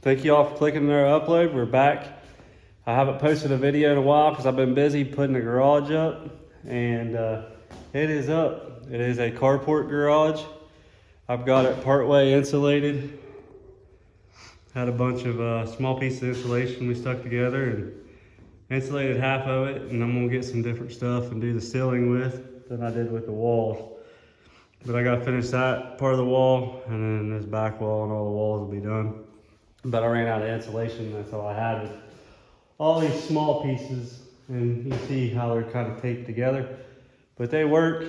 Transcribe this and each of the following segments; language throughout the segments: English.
Thank you all for clicking on our upload. We're back. I haven't posted a video in a while because I've been busy putting the garage up, and it is up. It is a carport garage. I've got it partway insulated. Had a bunch of small pieces of insulation we stuck together and insulated half of it, and I'm gonna get some different stuff and do the ceiling with than I did with the walls. But I gotta finish that part of the wall, and then this back wall and all the walls will be done. But I ran out of insulation, that's all I had with all these small pieces, and you see how they're kind of taped together. But they work.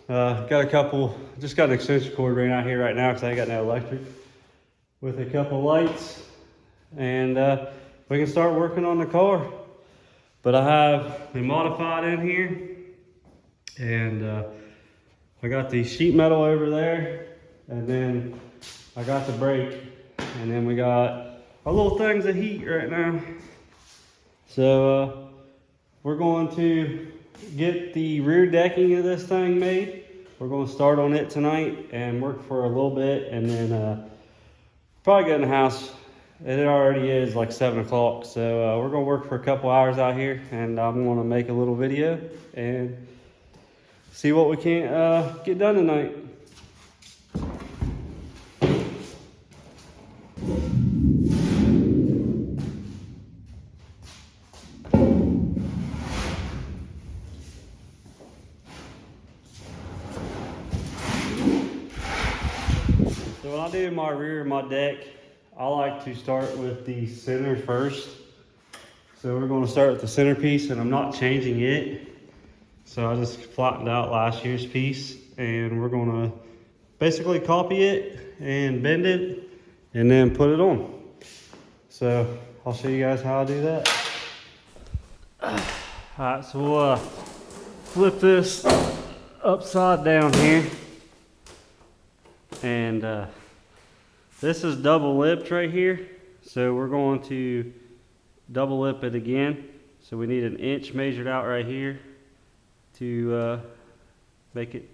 Got a couple, just got an extension cord right out here right now because I ain't got no electric, with a couple lights, and we can start working on the car. But I have the modified in here, and I got the sheet metal over there, and then I got the brake, and then we got our little things of heat right now. So we're going to get the rear decking of this thing made. We're going to start on it tonight and work for a little bit, and then probably get in the house. It already is like 7 o'clock, so we're going to work for a couple hours out here, and I'm going to make a little video and see what we can get done tonight. So when I do my rear of my deck, I like to start with the center first. So we're going to start with the centerpiece, and I'm not changing it. So I just flattened out last year's piece, and we're going to basically copy it and bend it and then put it on. So I'll show you guys how I do that. All right, so we'll flip this upside down here. And this is double lipped right here, so we're going to double lip it again. So we need an inch measured out right here to make it.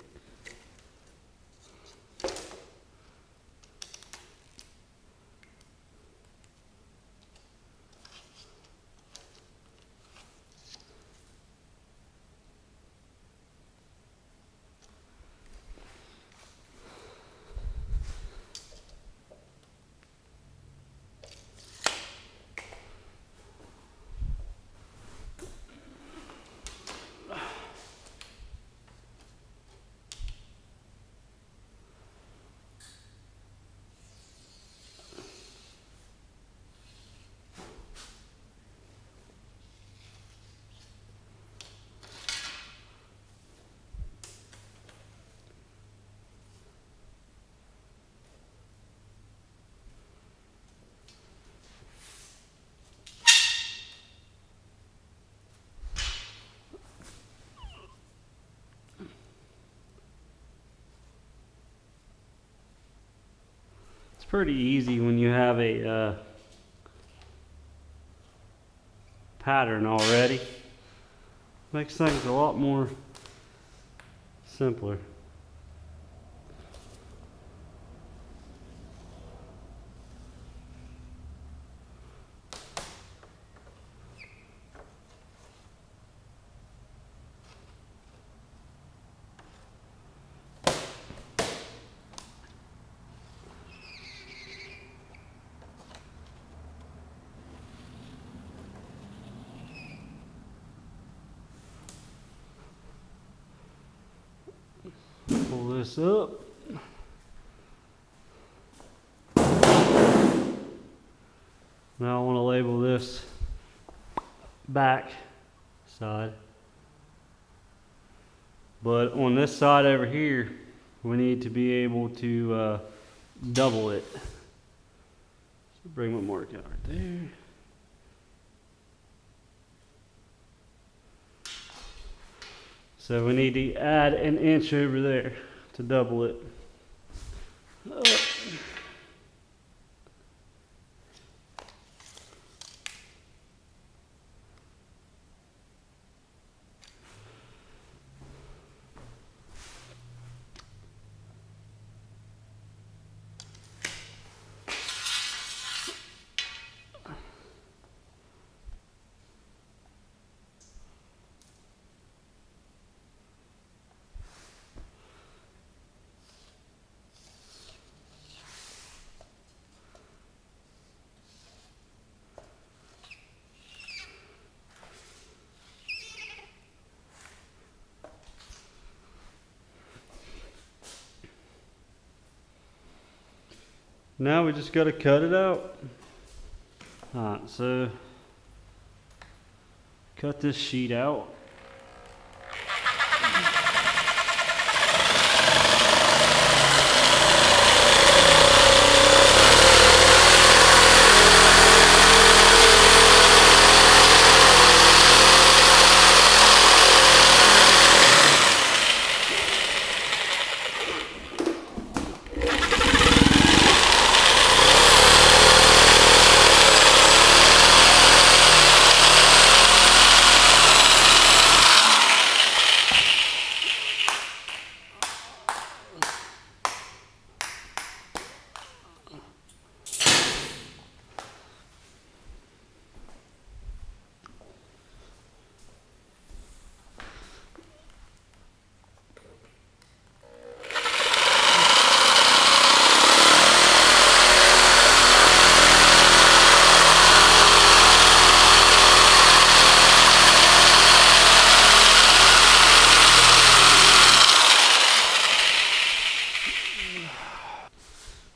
Pretty easy when you have a pattern already. Makes things a lot more simpler. Pull this up. Now I want to label this back side. But on this side over here, we need to be able to double it. So bring my mark out right there. So we need to add an inch over there to double it. Now we just got to cut it out. Alright, so cut this sheet out.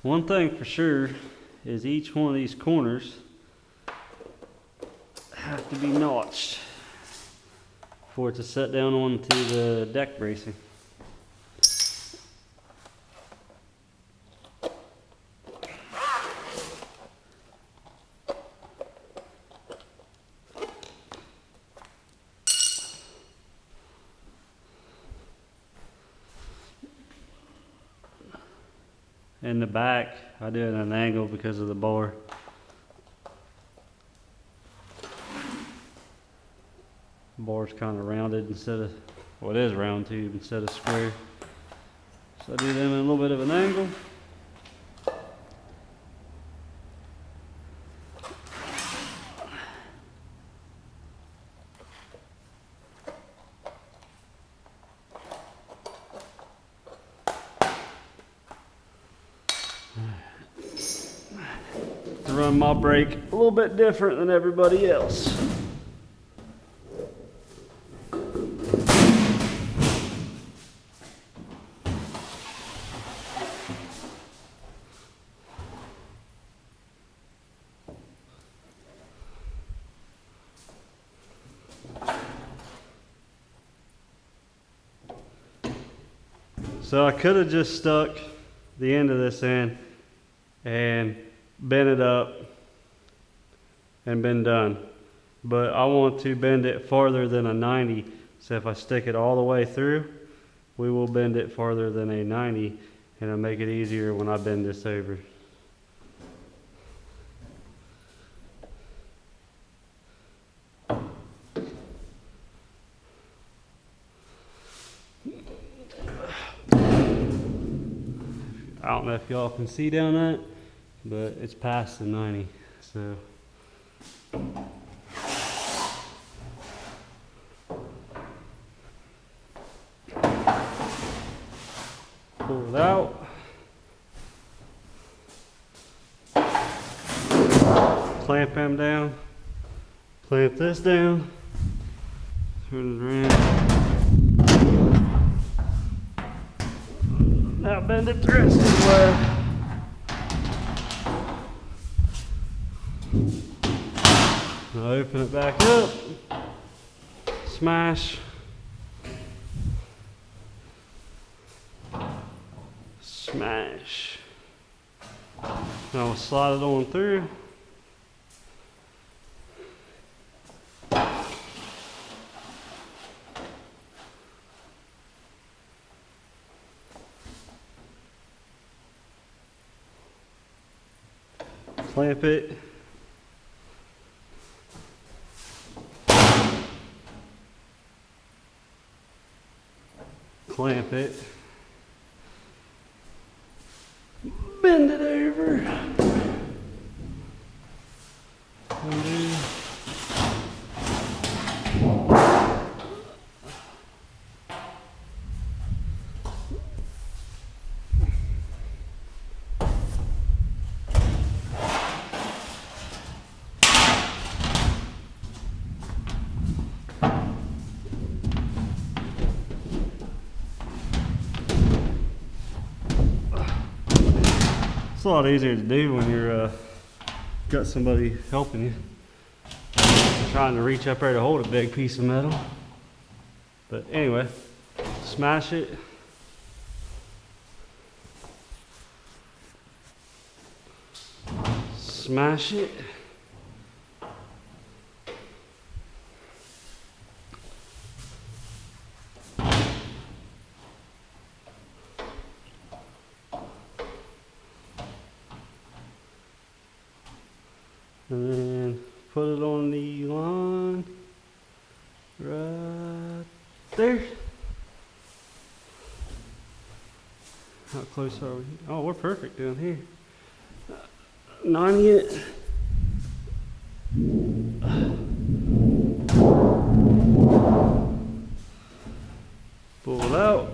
One thing for sure is each one of these corners have to be notched for it to set down onto the deck bracing. In the back, I do it at an angle because of the bar. The bar's kind of rounded instead of, well, it is round tube instead of square. So I do them in a little bit of an angle. Run my brake a little bit different than everybody else. So I could have just stuck the end of this in and bend it up and been done, but I want to bend it farther than a 90, so if I stick it all the way through, we will bend it farther than a 90, and it'll make it easier when I bend this over. I don't know if y'all can see down that, but it's past the 90, so. Pull it out. Clamp them down. Clamp this down. Turn it around. Now bend it the rest of the way. Now open it back up, smash, smash. Now we'll slide it on through. Clamp it. Clamp it, bend it over, undo. It's a lot easier to do when you're got somebody helping you. Trying to reach up there to hold a big piece of metal. But anyway, smash it. Smash it. And then put it on the line right there. How close are we? Oh, we're perfect down here. 90 it. Pull it out.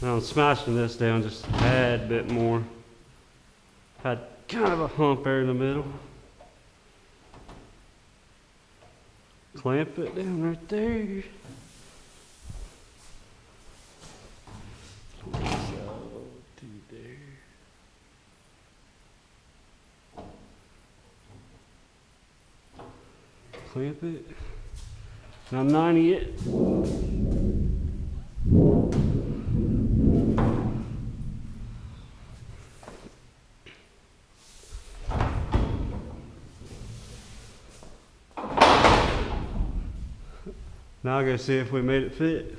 Now I'm smashing this down just a tad bit more. Had kind of a hump there in the middle. Clamp it down right there. So to there. Clamp it. Now 90 it. Now I'll go see if we made it fit.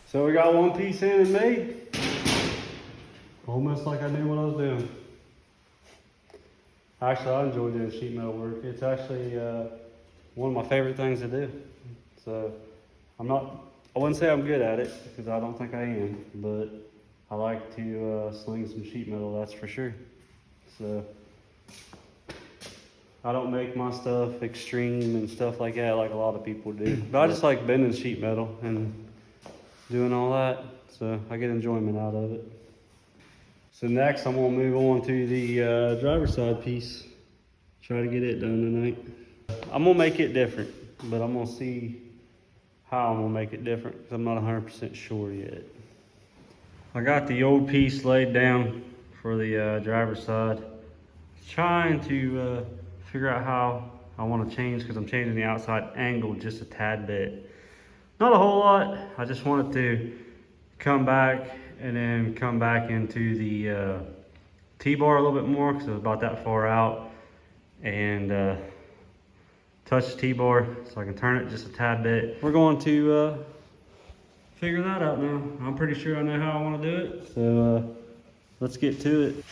So we got one piece in and made. Almost like I knew what I was doing. Actually, I enjoy doing sheet metal work. It's actually one of my favorite things to do. So I wouldn't say I'm good at it because I don't think I am, but I like to sling some sheet metal, that's for sure. So I don't make my stuff extreme and stuff like that like a lot of people do. But I just like bending sheet metal and doing all that. So I get enjoyment out of it. So next I'm gonna move on to the driver's side piece. Try to get it done tonight. I'm gonna make it different, but I'm gonna see how I'm gonna make it different because I'm not 100% sure yet. I got the old piece laid down for the driver's side. Trying to figure out how I wanna change because I'm changing the outside angle just a tad bit. Not a whole lot, I just wanted to come back and then come back into the T-bar a little bit more because it was about that far out, and touch the T-bar so I can turn it just a tad bit. We're going to figure that out now. I'm pretty sure I know how I want to do it, so let's get to it.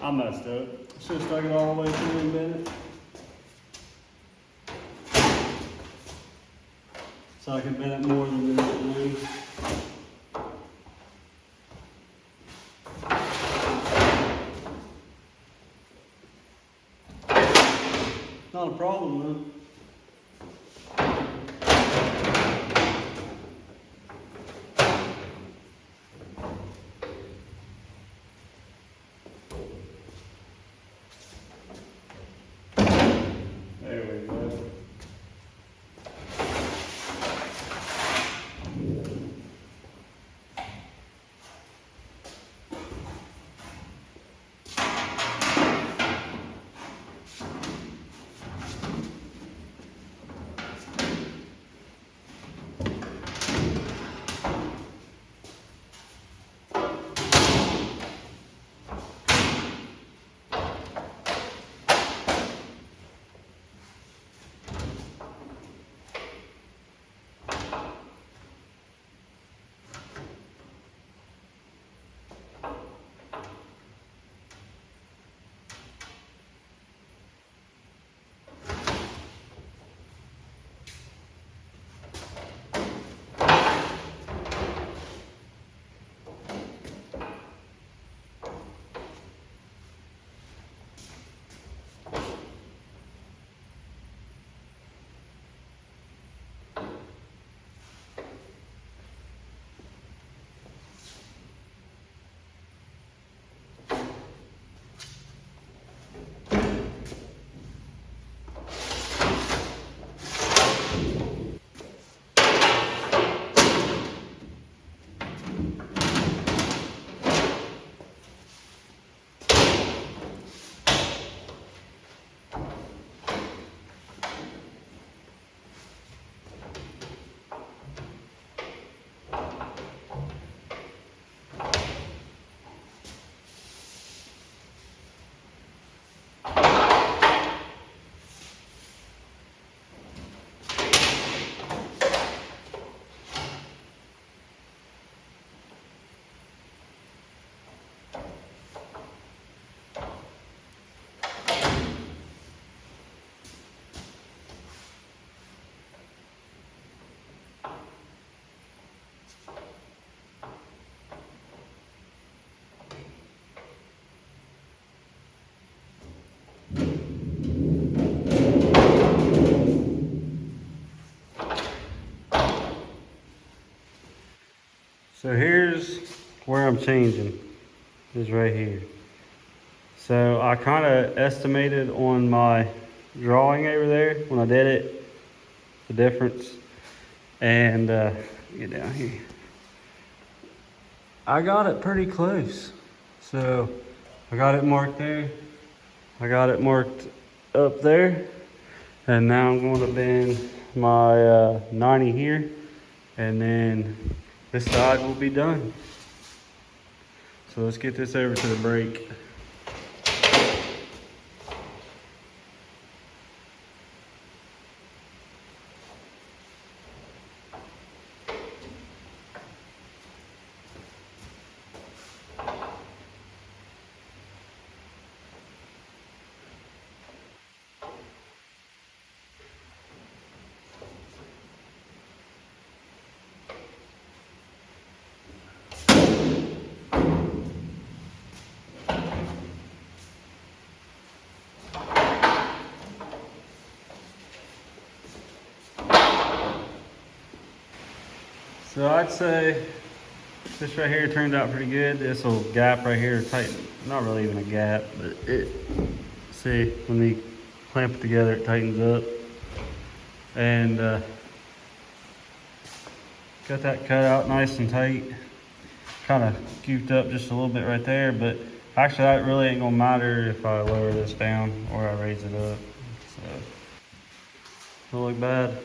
I messed up. Should have stuck it all the way through and bent it. So I can bend it more than bend it loose. Not a problem though. There we go. So here's where I'm changing, is right here. So I kind of estimated on my drawing over there when I did it, the difference. And get down here. I got it pretty close. So I got it marked there. I got it marked up there. And now I'm going to bend my 90 here. And then this side will be done. So let's get this over to the brake. So I'd say this right here turned out pretty good. This little gap right here, tighten, not really even a gap, but it, see, when we clamp it together, it tightens up. And got that cut out nice and tight. Kind of goofed up just a little bit right there, but actually that really ain't gonna matter if I lower this down or I raise it up. So, don't look bad.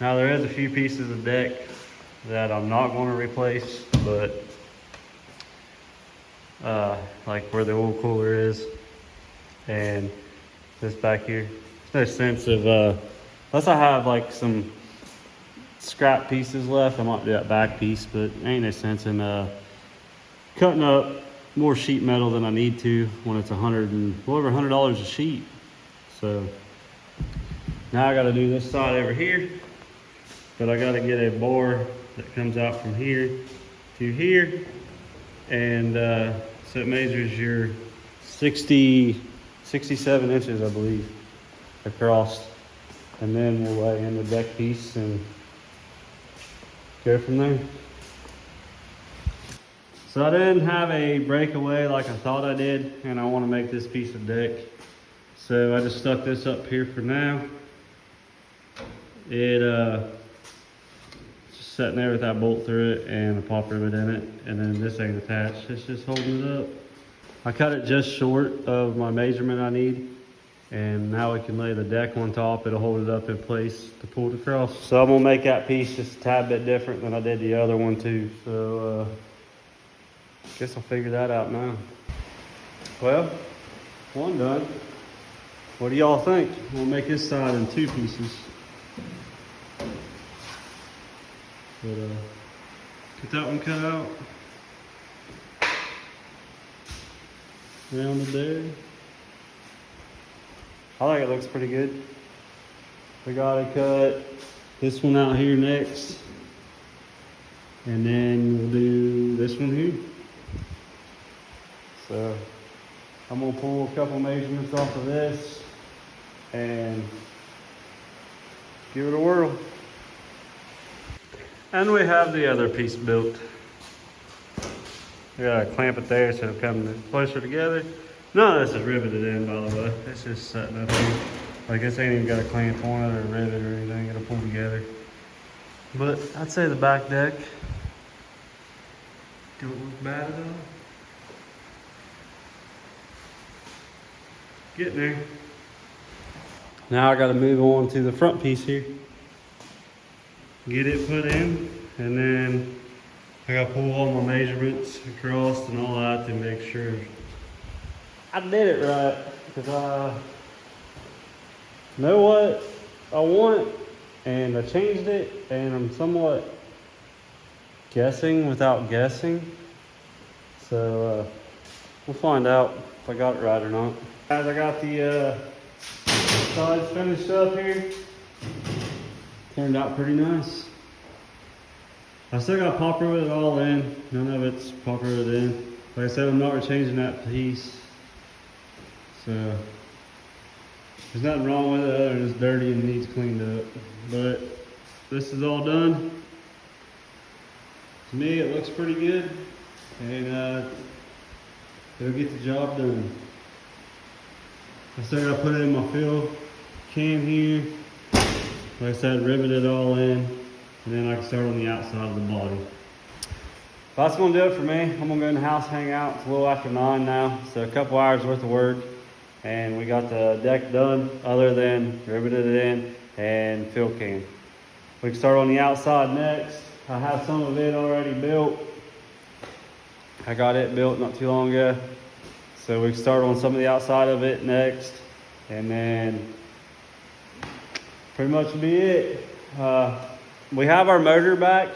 Now there is a few pieces of deck that I'm not going to replace, but like where the oil cooler is and this back here. There's no sense of, unless I have like some scrap pieces left, I might do that back piece, but ain't no sense in cutting up more sheet metal than I need to when it's well over $100 a sheet. So now I got to do this side over here, but I got to get a bar that comes out from here to here, and so it measures your 67 inches, I believe, across, and then we'll lay in the deck piece and go from there. So I didn't have a breakaway like I thought I did, and I want to make this piece of deck. So I just stuck this up here for now. It's just sitting there with that bolt through it and a pop rivet in it, and then this ain't attached. It's just holding it up. I cut it just short of my measurement I need, and now we can lay the deck on top. It'll hold it up in place to pull it across. So I'm gonna make that piece just a tad bit different than I did the other one too. So guess I'll figure that out now. Well, one done. What do y'all think? We'll make this side in 2 pieces. But get that one cut out. Rounded there. I think it looks pretty good. We gotta cut this one out here next, and then we'll do this one here. So I'm gonna pull a couple measurements off of this and give it a whirl. And we have the other piece built. We gotta clamp it there so it'll come closer together. None of this is riveted in, by the way. It's just setting up here. Like this ain't even got a clamp on it or a rivet or anything. It'll pull together. But I'd say the back deck don't look bad at all. Getting there. Now I gotta move on to the front piece here. Get it put in, and then I gotta pull all my measurements across and all that to make sure I did it right, because I know what I want, and I changed it, and I'm somewhat guessing without guessing. So we'll find out if I got it right or not. Guys, I got the sides finished up here. Turned out pretty nice. I still got pop rivet it all in. None of it's pop rivet in. Like I said, I'm not changing that piece. So there's nothing wrong with it other than it's dirty and needs cleaned up. But this is all done. To me, it looks pretty good, and it'll get the job done. I still gotta put it in my fill can here. Like I said, rivet it all in, and then I can start on the outside of the body. That's gonna do it for me. I'm gonna go in the house, hang out. It's a little after 9 now, so a couple hours worth of work, and we got the deck done other than riveted it in and fill can. We can start on the outside next. I have some of it already built. I got it built not too long ago. So we can start on some of the outside of it next, and then pretty much be it. We have our motor back,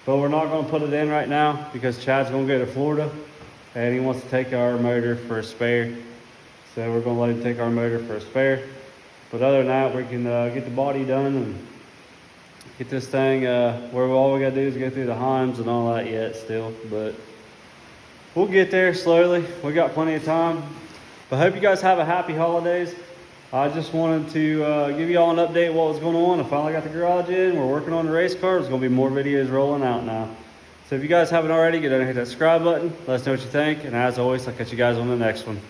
but we're not gonna put it in right now because Chad's gonna go to Florida and he wants to take our motor for a spare. So we're gonna let him take our motor for a spare. But other than that, we can get the body done and get this thing where all we gotta do is go through the Heims and all that yet still. But we'll get there slowly. We got plenty of time. But I hope you guys have a happy holidays. I just wanted to give you all an update what was going on. I finally got the garage in. We're working on the race car. There's going to be more videos rolling out now. So if you guys haven't already, get down and hit that subscribe button. Let us know what you think. And as always, I'll catch you guys on the next one.